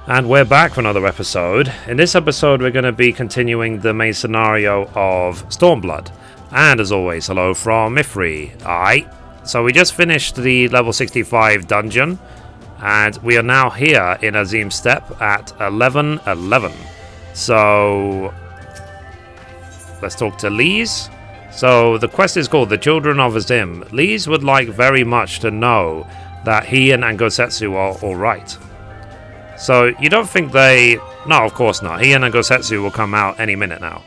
And we're back for another episode. In this episode we're going to be continuing the main scenario of Stormblood. And as always, hello from Mithrie. Alright, so we just finished the level 65 dungeon. And we are now here in Azim Steppe at 11:11. So let's talk to Lise. So the quest is called the Children of Azim. Lise would like very much to know that he and Angosetsu are alright. So you don't think they... No, of course not. He and Angosetsu will come out any minute now.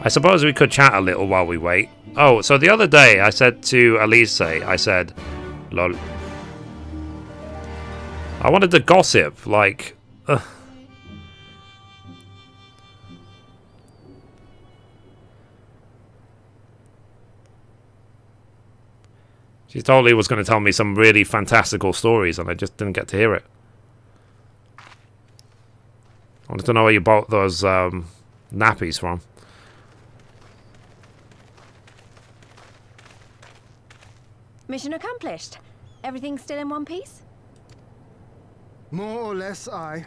I suppose we could chat a little while we wait. Oh, so the other day I said to Elise, I said, lol. I wanted to gossip, like... She totally was going to tell me some really fantastical stories and I just didn't get to hear it. I wanted to know where you bought those nappies from. Mission accomplished. Everything still in one piece? More or less, aye.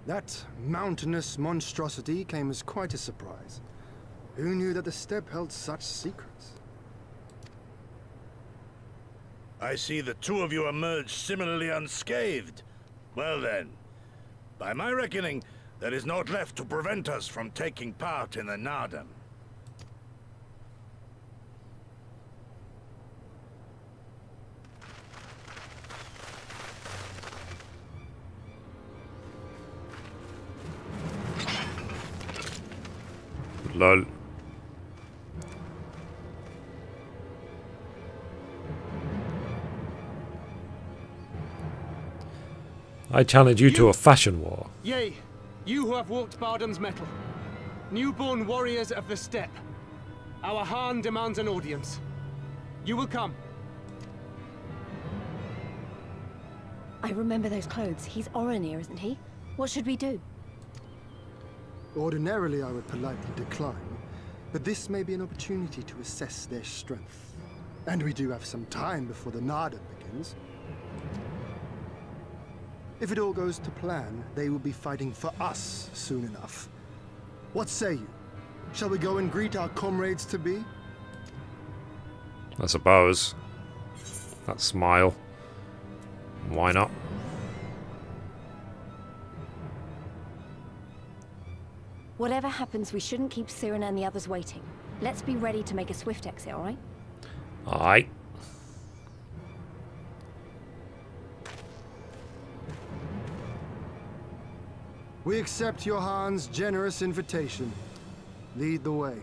That mountainous monstrosity came as quite a surprise. Who knew that the steppe held such secrets? I see the two of you emerged similarly unscathed. Well then, by my reckoning, there is naught left to prevent us from taking part in the Naadam. Lol. I challenge you to a fashion war. Yea, you who have walked Bardam's metal, newborn warriors of the steppe. Our Khan demands an audience. You will come. I remember those clothes. He's Oranir, isn't he? What should we do? Ordinarily, I would politely decline, but this may be an opportunity to assess their strength. And we do have some time before the Naadam begins. If it all goes to plan, they will be fighting for us soon enough. What say you? Shall we go and greet our comrades-to-be? I suppose. That smile. Why not? Whatever happens, we shouldn't keep Siren and the others waiting. Let's be ready to make a swift exit, alright? Alright. We accept your Khan's generous invitation. Lead the way.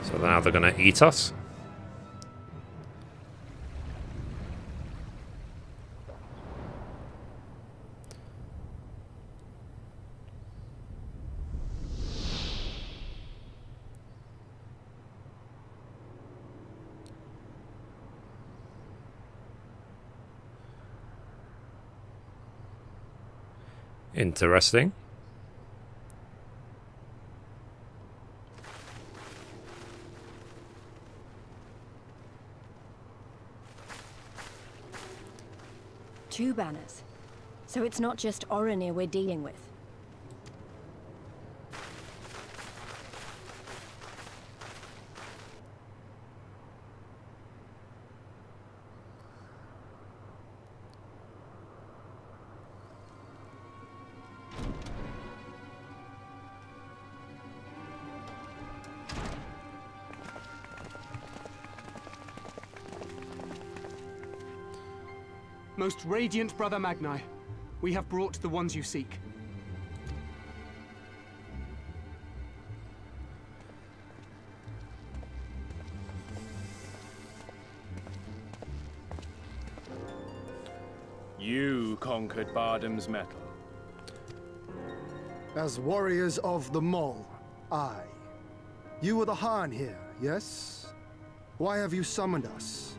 So now they're gonna eat us? Interesting. Two banners. So it's not just Oranir we're dealing with. Most radiant Brother Magnai, we have brought the ones you seek. You conquered Bardam's metal. As warriors of the Mole, aye. You were the Khan here, yes? Why have you summoned us?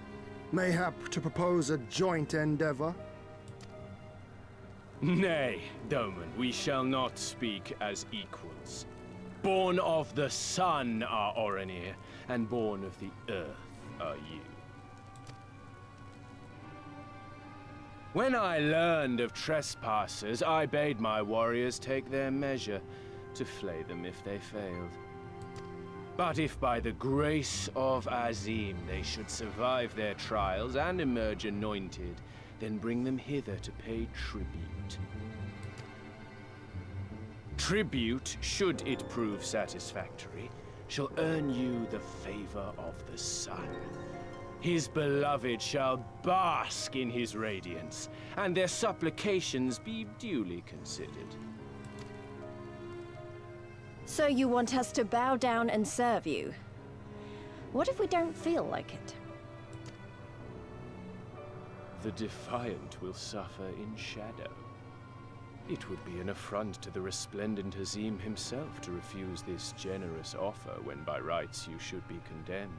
Mayhap to propose a joint endeavor? Nay, Doman, we shall not speak as equals. Born of the sun are Orenir, and born of the earth are you. When I learned of trespassers, I bade my warriors take their measure, to flay them if they failed. But if by the grace of Azim they should survive their trials and emerge anointed, then bring them hither to pay tribute. Tribute, should it prove satisfactory, shall earn you the favor of the sun. His beloved shall bask in his radiance, and their supplications be duly considered. So you want us to bow down and serve you? What if we don't feel like it? The defiant will suffer in shadow. It would be an affront to the resplendent Azim himself to refuse this generous offer when by rights you should be condemned.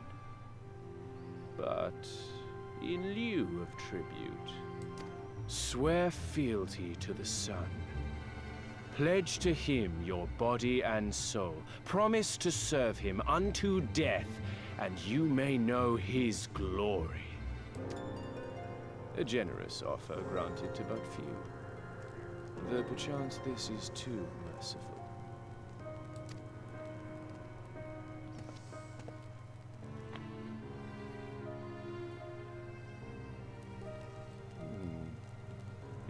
But in lieu of tribute, swear fealty to the sun. Pledge to him your body and soul. Promise to serve him unto death, and you may know his glory. A generous offer granted to but few. Though perchance this is too merciful.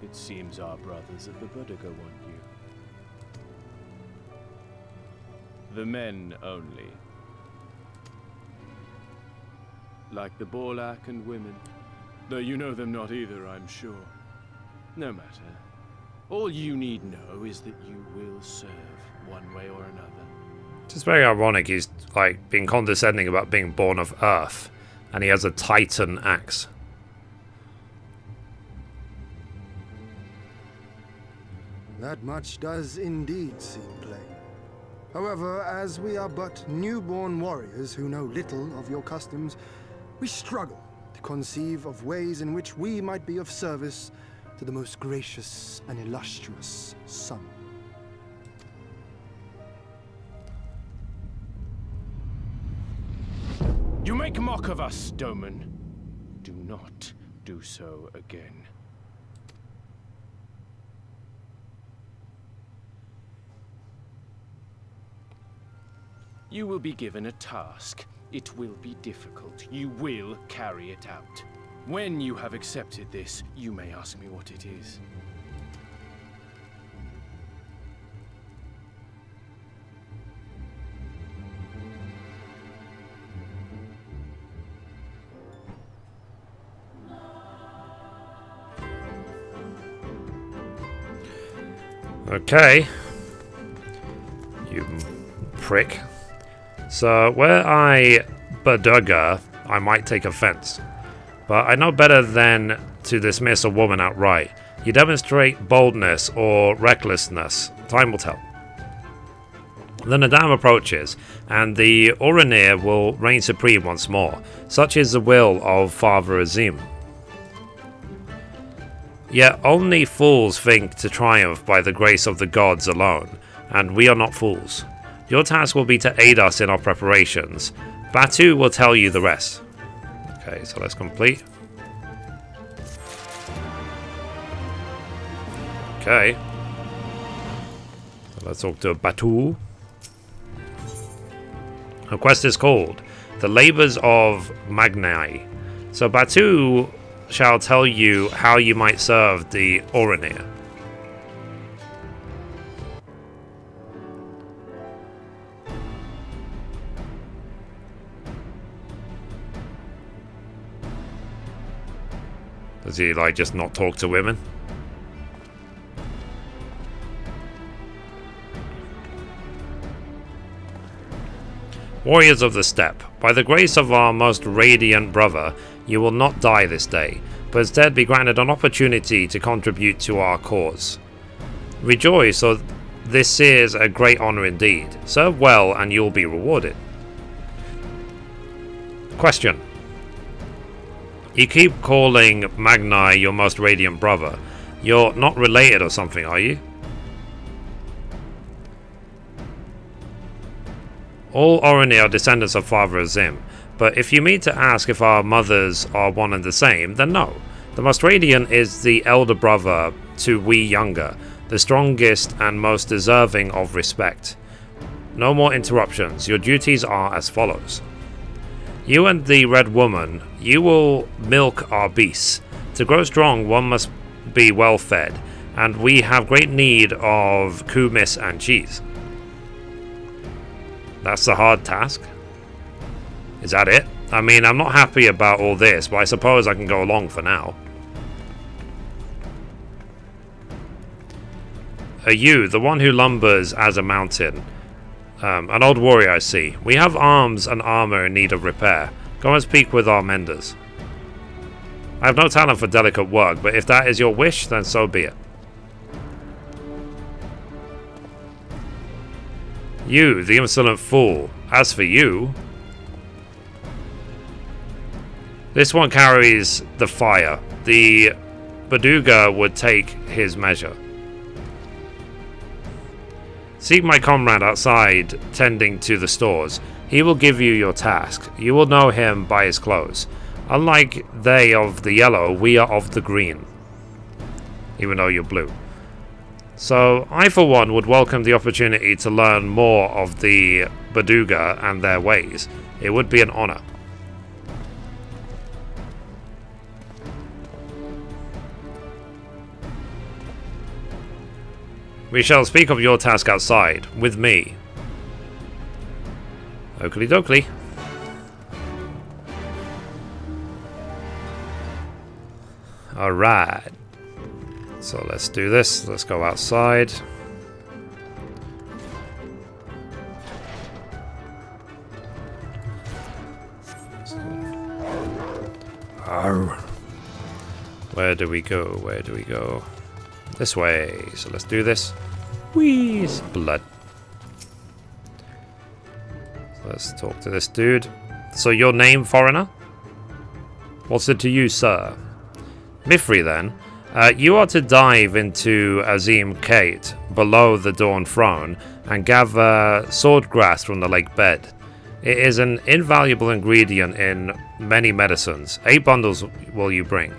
It seems our brothers of the Buddha want you. The men only. Like the Borlak and women. Though you know them not either, I'm sure. No matter. All you need know is that you will serve one way or another. It's very ironic he's like being condescending about being born of Earth, and he has a Titan axe. That much does indeed seem plain. However, as we are but newborn warriors who know little of your customs, we struggle to conceive of ways in which we might be of service to the most gracious and illustrious sun. You make mock of us, Doman. Do not do so again. You will be given a task. It will be difficult. You will carry it out. When you have accepted this, you may ask me what it is. Okay. You prick. So, where I Badugger, I might take offense. But I know better than to dismiss a woman outright. You demonstrate boldness or recklessness. Time will tell. Then the dam approaches, and the Orenir will reign supreme once more. Such is the will of Father Azim. Yet only fools think to triumph by the grace of the gods alone, and we are not fools. Your task will be to aid us in our preparations. Batu will tell you the rest. Okay, so let's complete. Okay. So let's talk to Batu. Her quest is called The Labors of Magnai. So Batu shall tell you how you might serve the Orenir. Does he, like, just not talk to women? Warriors of the Steppe, by the grace of our most radiant brother, you will not die this day, but instead be granted an opportunity to contribute to our cause. Rejoice, for this is a great honor indeed. Serve well and you'll be rewarded. Question. You keep calling Magnai your most radiant brother. You're not related or something, are you? All Orani are descendants of Father Azim, but if you mean to ask if our mothers are one and the same, then no. The most radiant is the elder brother to we younger, the strongest and most deserving of respect. No more interruptions. Your duties are as follows. You and the Red Woman, you will milk our beasts. To grow strong, one must be well fed, and we have great need of kumis and cheese. That's the hard task. Is that it? I mean, I'm not happy about all this, but I suppose I can go along for now. Are you, the one who lumbers as a mountain? An old warrior, I see. We have arms and armor in need of repair. Go and speak with our menders. I have no talent for delicate work, but if that is your wish, then so be it. You, the insolent fool. As for you... This one carries the fire. The Baduga would take his measure. Seek my comrade outside, tending to the stores. He will give you your task. You will know him by his clothes. Unlike they of the yellow, we are of the green. Even though you're blue. So, I for one would welcome the opportunity to learn more of the Baduga and their ways. It would be an honor. We shall speak of your task outside, with me. Oakley dokley. Alright. So let's do this. Let's go outside. Where do we go? Where do we go? This way. So let's do this. Wheeze blood. So let's talk to this dude. So your name, foreigner? What's it to you, sir? Mithrie, then. You are to dive into Azim Kate, below the Dawn Throne, and gather swordgrass from the lake bed. It is an invaluable ingredient in many medicines. 8 bundles will you bring.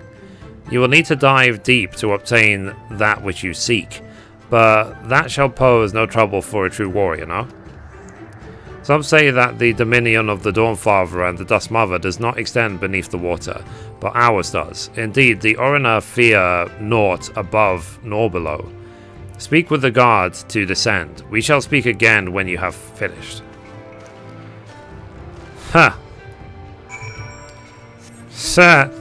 You will need to dive deep to obtain that which you seek, but that shall pose no trouble for a true warrior, no? Some say that the dominion of the Dawnfather and the Dust Mother does not extend beneath the water, but ours does. Indeed, the Orana fear naught above nor below. Speak with the guards to descend. We shall speak again when you have finished. Ha! Sir!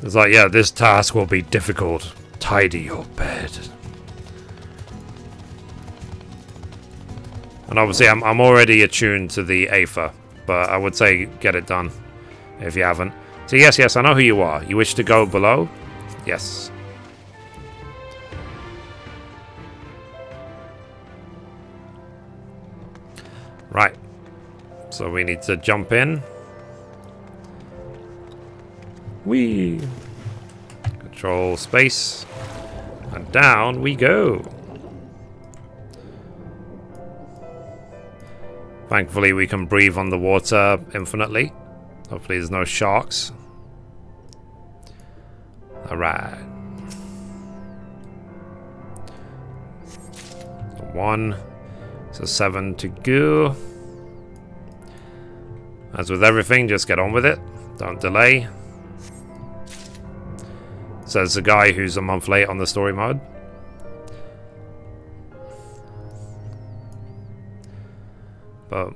It's like, yeah, this task will be difficult. Tidy your bed. And obviously, I'm already attuned to the Aether, but I would say get it done if you haven't. So yes, I know who you are. You wish to go below? Yes. Right. So we need to jump in. Whee! Control space. And down we go. Thankfully we can breathe on the water infinitely. Hopefully there's no sharks. Alright. 1. So 7 to go. As with everything, just get on with it. Don't delay. Says the guy who's a month late on the story mode. But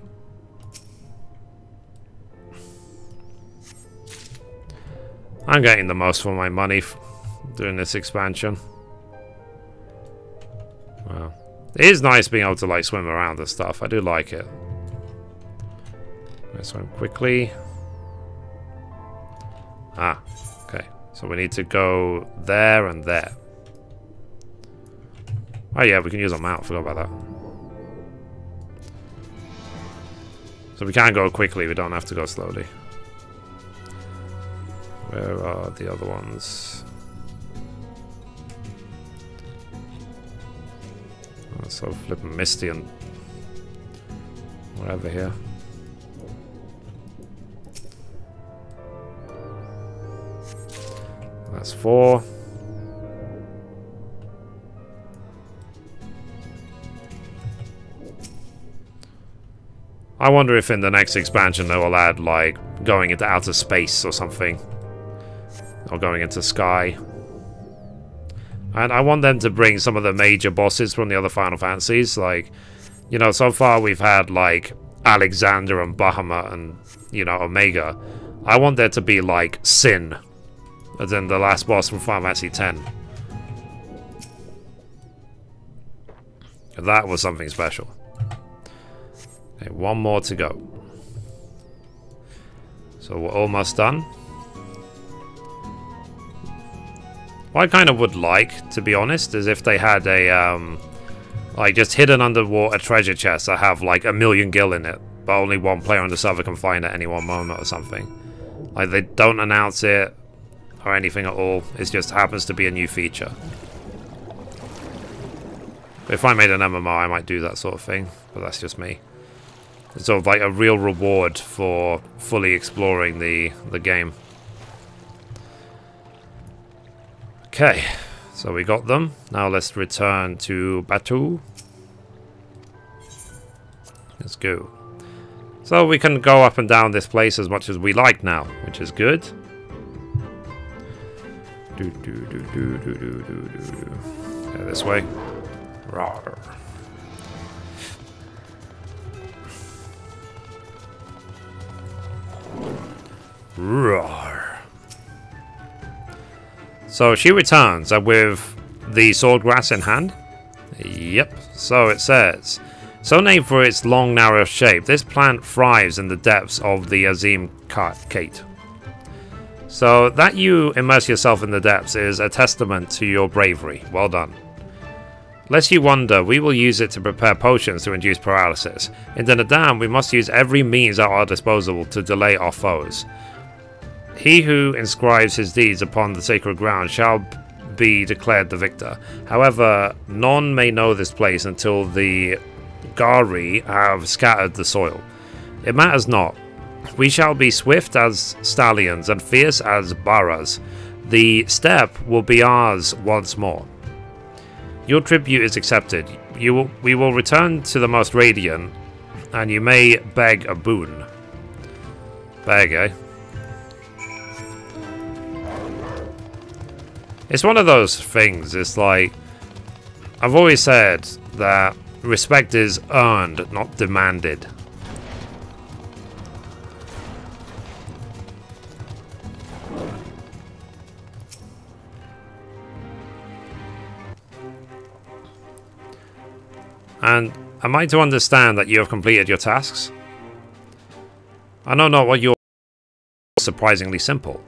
I'm getting the most for my money doing this expansion. Well, it is nice being able to like swim around and stuff. I do like it. Let's swim quickly. Ah, okay. So we need to go there and there. Oh yeah, we can use our mount. Forgot about that. So we can go quickly. We don't have to go slowly. Where are the other ones? Oh, so flipping misty and Whatever here. That's 4. I wonder if in the next expansion they will add, like, going into outer space or something. Or going into sky. And I want them to bring some of the major bosses from the other Final Fantasies. Like, you know, so far we've had, like, Alexander and Bahamut and, you know, Omega. I want there to be, like, Sin. As in the last boss from Final Fantasy X. That was something special. Okay, one more to go. So we're almost done. What I kind of would like, to be honest, is if they had a, like, just hidden underwater treasure chest that have, like, 1,000,000 gil in it, but only one player on the server can find at any one moment or something. Like, they don't announce it or anything at all. It just happens to be a new feature. If I made an MMO, I might do that sort of thing, but that's just me. It's sort of like a real reward for fully exploring the game. Okay, so we got them. Now let's return to Batu. Let's go. So we can go up and down this place as much as we like now, which is good. Yeah, this way. Rawr. Roar. So she returns with the swordgrass in hand. Yep, so it says. So named for its long narrow shape, this plant thrives in the depths of the Azim Kate. So that you immerse yourself in the depths is a testament to your bravery. Well done. Lest you wonder, we will use it to prepare potions to induce paralysis. In the Nadam, we must use every means at our disposal to delay our foes. He who inscribes his deeds upon the sacred ground shall be declared the victor. However, none may know this place until the Gari have scattered the soil. It matters not. We shall be swift as stallions and fierce as baras. The steppe will be ours once more. Your tribute is accepted. We will return to the most radiant, and you may beg a boon. Beg, eh? It's one of those things, it's like, I've always said that respect is earned, not demanded. And am I to understand that you have completed your tasks? I know not what you're surprisingly simple.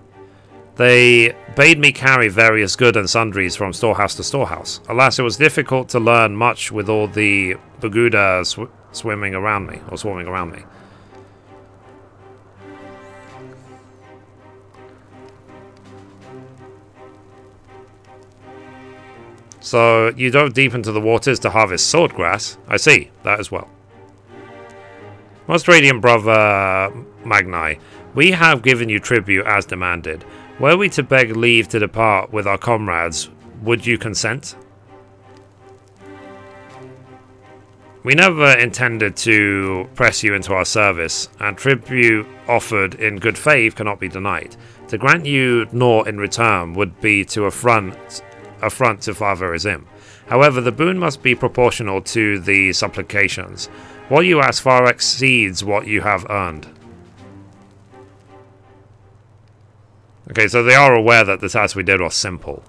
They bade me carry various good and sundries from storehouse to storehouse. Alas, it was difficult to learn much with all the Baguda swimming around me. So, you dove deep into the waters to harvest swordgrass? I see, that as well. Most Radiant Brother Magnai, we have given you tribute as demanded. Were we to beg leave to depart with our comrades, would you consent? We never intended to press you into our service, and tribute offered in good faith cannot be denied. To grant you naught in return would be to affront to Father Azim. However, the boon must be proportional to the supplications. What you ask far exceeds what you have earned. Okay, so they are aware that the task we did was simple.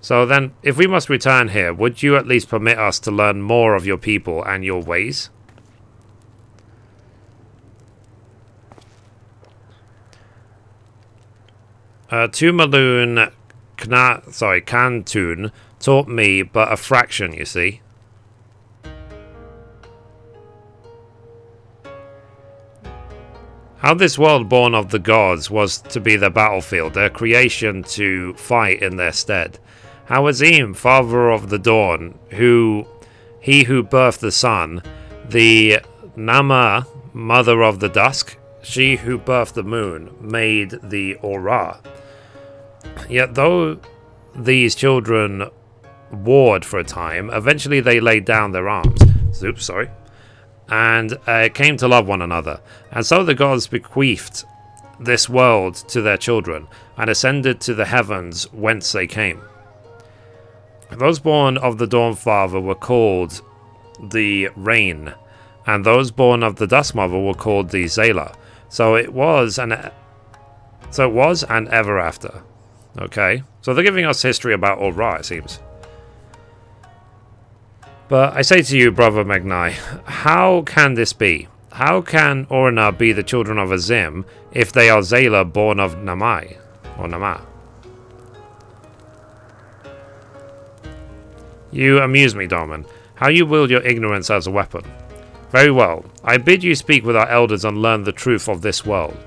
So then, if we must return here, would you at least permit us to learn more of your people and your ways? Tumaloon Kantun taught me but a fraction, you see. How this world born of the gods was to be their battlefield, their creation to fight in their stead. How Azim, father of the dawn, he who birthed the sun, the Nama, mother of the dusk, she who birthed the moon, made the Aura. Yet though these children warred for a time, eventually they laid down their arms. Oops, sorry. And came to love one another. And so the gods bequeathed this world to their children, and ascended to the heavens whence they came. Those born of the Dawn Father were called the Rain, and those born of the Dusk Mother were called the Zayla. So it was and ever after. Okay, so they're giving us history about Aura, it seems. But I say to you, brother Magnai, how can this be? How can Orna be the children of Azim if they are Zayla born of Namai, or Nama? You amuse me, Darman. How you wield your ignorance as a weapon. Very well. I bid you speak with our elders and learn the truth of this world.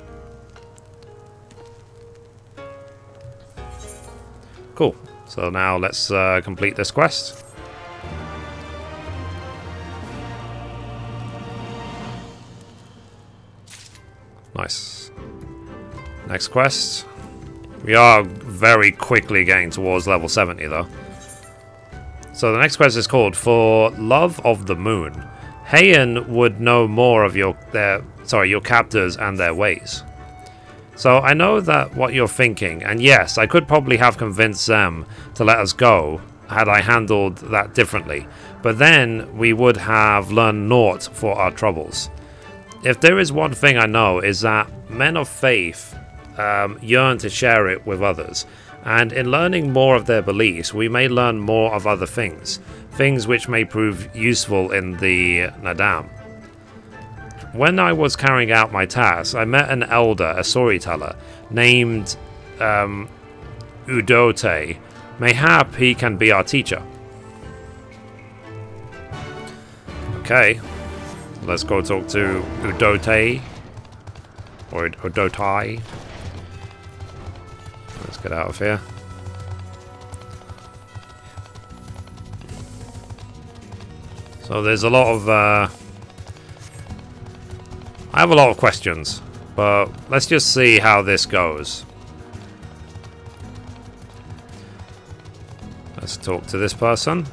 Cool. So now let's complete this quest. Nice. Next quest. We are very quickly getting towards level 70 though. So the next quest is called For Love of the Moon. Heian would know more of your captors and their ways. So I know that what you're thinking, and yes, I could probably have convinced them to let us go had I handled that differently, but then we would have learned naught for our troubles. If there is one thing I know is that men of faith yearn to share it with others, and in learning more of their beliefs we may learn more of other things, things which may prove useful in the Nadam. When I was carrying out my task, I met an elder, a storyteller, named Udote. Mayhap he can be our teacher. Okay, let's go talk to Udote, or Udotai. Let's get out of here. So there's a lot of I have a lot of questions, but let's just see how this goes. Let's talk to this person.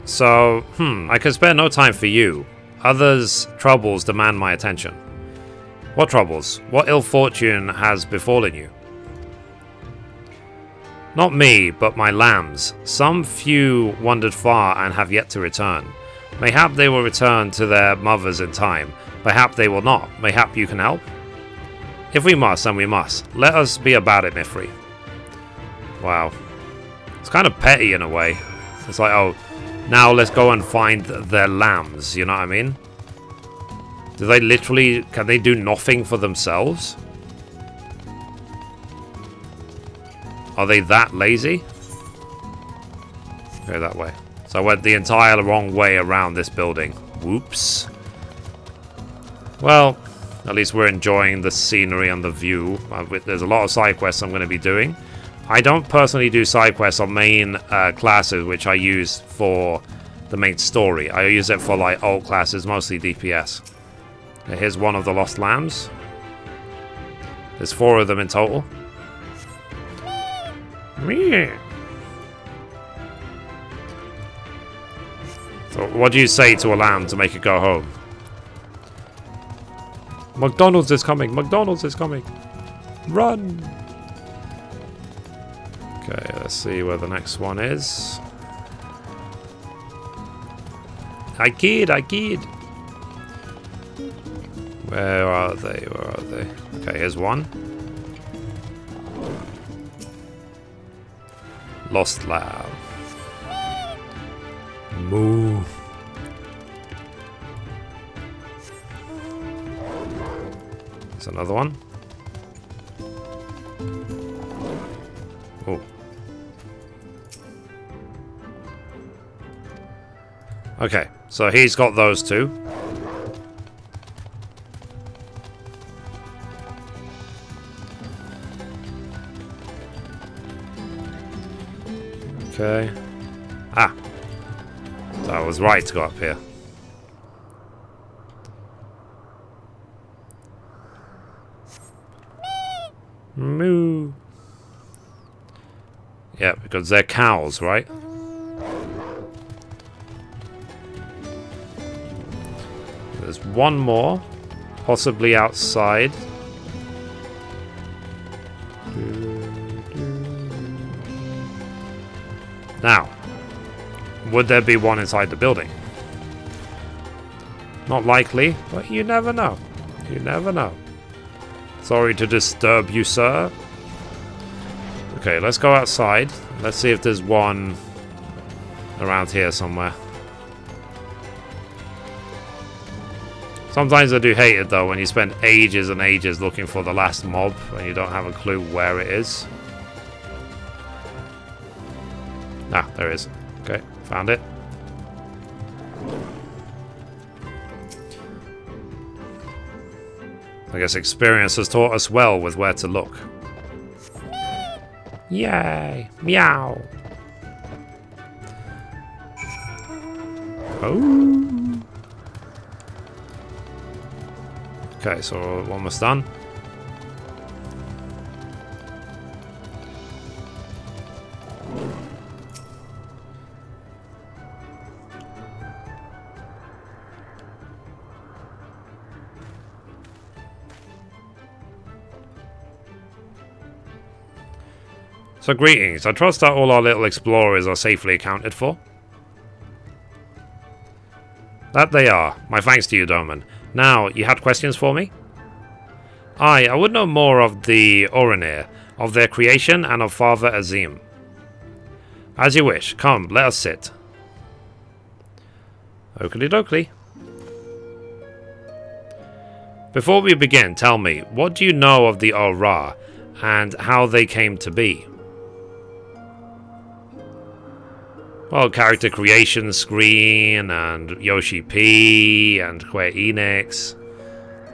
So, I can spare no time for you. Others' troubles demand my attention. What troubles? What ill fortune has befallen you? Not me, but my lambs. Some few wandered far and have yet to return. Mayhap they will return to their mothers in time. Mayhap they will not. Mayhap you can help? If we must, then we must. Let us be about it, Mithrie. Wow. It's kind of petty in a way. It's like, oh, now let's go and find their lambs, you know what I mean? Do they literally, can they do nothing for themselves? Are they that lazy? Go that way. So I went the entire wrong way around this building. Whoops. Well, at least we're enjoying the scenery and the view. There's a lot of side quests I'm going to be doing. I don't personally do side quests on main classes, which I use for the main story. I use it for like alt classes, mostly DPS. Okay, here's one of the lost lambs. There's 4 of them in total. Meh. So what do you say to a lamb to make it go home? McDonald's is coming! McDonald's is coming! Run! Okay, let's see where the next one is. I kid! Where are they? Where are they? Okay, here's one. Lost lamb. Moo. There's another one. Oh. Okay, so he's got those 2. Okay. Ah! So I was right to go up here. Moo! Yeah, because they're cows, right? There's one more, possibly outside. Now, would there be one inside the building? Not likely, but you never know. You never know. Sorry to disturb you, sir. Okay, let's go outside. Let's see if there's one around here somewhere. Sometimes I do hate it though when you spend ages and ages looking for the last mob and you don't have a clue where it is. Ah, there it is. Okay, found it. I guess experience has taught us well with where to look. Yay! Meow! Oh! Okay, so almost done. So greetings, I trust that all our little explorers are safely accounted for. That they are. My thanks to you, Doman. Now, you had questions for me? Aye, I would know more of the Orinir, of their creation and of Father Azim. As you wish. Come, let us sit. Oakley dokley. Before we begin, tell me, what do you know of the Ora and how they came to be? Well, character creation screen, and Yoshi P, and Square Enix.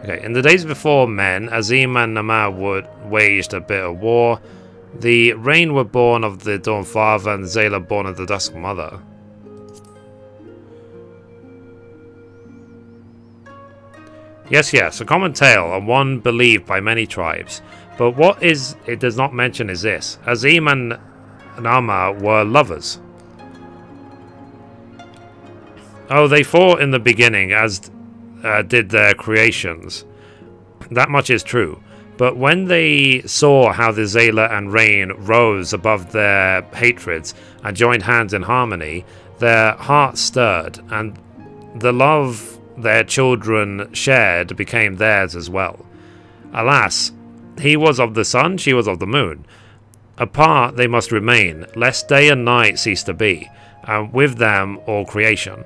Okay, in the days before men, Azim and Nama waged a bitter war. The Rain were born of the Dawn Father, and Zayla born of the Dusk Mother. Yes, a common tale, and one believed by many tribes. But what it does not mention is this. Azim and Nama were lovers. Oh, they fought in the beginning, as did their creations. That much is true. But when they saw how the Zayla and Rain rose above their hatreds and joined hands in harmony, their hearts stirred, and the love their children shared became theirs as well. Alas, he was of the sun, she was of the moon. Apart they must remain, lest day and night cease to be, and with them all creation.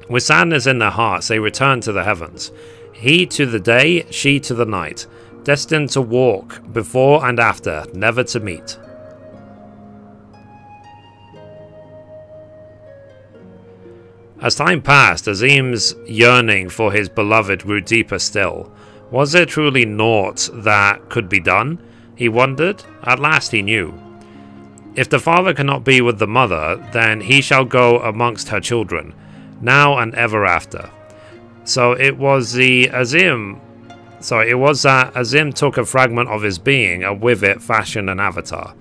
With sadness in their hearts, they returned to the heavens. He to the day, she to the night, destined to walk before and after, never to meet. As time passed, Azim's yearning for his beloved grew deeper still. Was there truly naught that could be done? He wondered. At last he knew. If the father cannot be with the mother, then he shall go amongst her children, now and ever after. So it was that Azim took a fragment of his being and with it fashioned an avatar.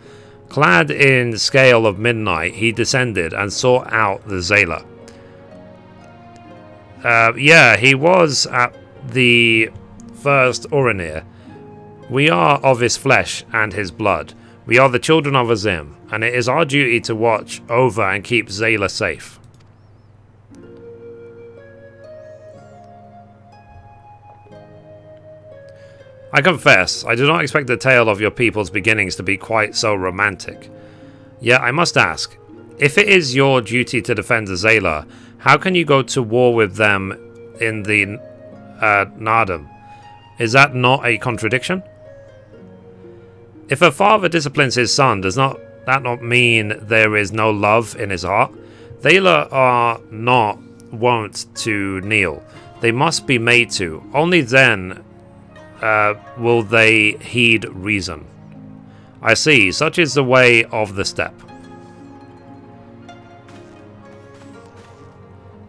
Clad in scale of midnight, he descended and sought out the Zayla. Yeah, he was at the first Orinir. We are of his flesh and his blood. We are the children of Azim, and it is our duty to watch over and keep Zayla safe. I confess, I do not expect the tale of your people's beginnings to be quite so romantic. Yet I must ask, if it is your duty to defend the Zayla, how can you go to war with them in the Nardum? Is that not a contradiction? If a father disciplines his son, does that not mean there is no love in his heart? Zayla are not wont to kneel. They must be made to. Only then will they heed reason. I see, such is the way of the steppe.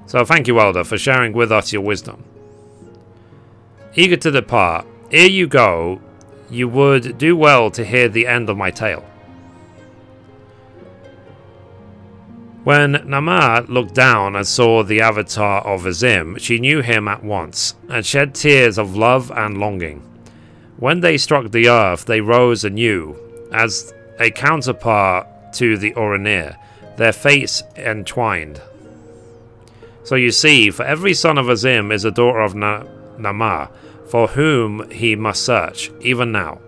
So thank you, Elder, for sharing with us your wisdom. Eager to depart, ere you go, you would do well to hear the end of my tale. When Nama looked down and saw the avatar of Azim, she knew him at once, and shed tears of love and longing. When they struck the earth, they rose anew, as a counterpart to the Oranir, their fates entwined. So you see, for every son of Azim is a daughter of Nama, for whom he must search, even now.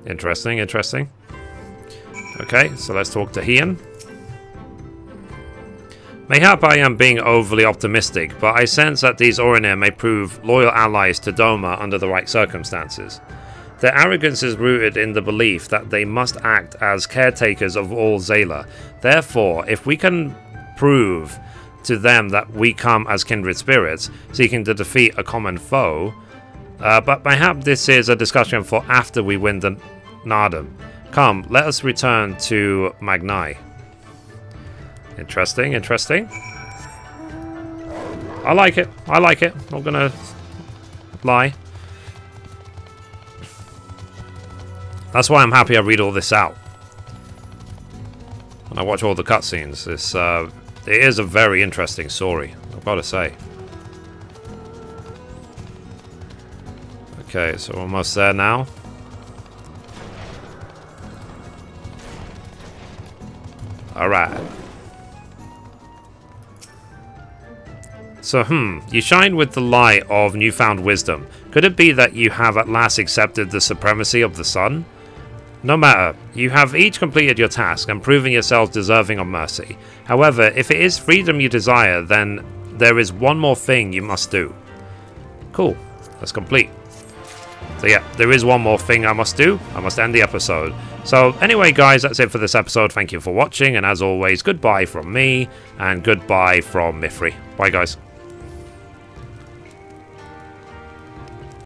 Interesting, interesting. Okay, so let's talk to Hian. Mayhap I am being overly optimistic, but I sense that these Oranir may prove loyal allies to Doma under the right circumstances. Their arrogance is rooted in the belief that they must act as caretakers of all Zayla. Therefore, if we can prove to them that we come as kindred spirits, seeking to defeat a common foe, but mayhap this is a discussion for after we win the Nardum. Come, let us return to Magnai. Interesting, interesting. I like it. I like it. Not gonna lie. That's why I'm happy I read all this out. And I watch all the cutscenes. It is a very interesting story, I've got to say. Okay, so we're almost there now. Alright. So, you shine with the light of newfound wisdom. Could it be that you have at last accepted the supremacy of the sun? No matter, you have each completed your task and proven yourselves deserving of mercy. However, if it is freedom you desire, then there is one more thing you must do. Cool, that's complete. So yeah, there is one more thing I must do. I must end the episode. So anyway, guys, that's it for this episode. Thank you for watching, and as always, goodbye from me, and goodbye from Mithrie. Bye, guys.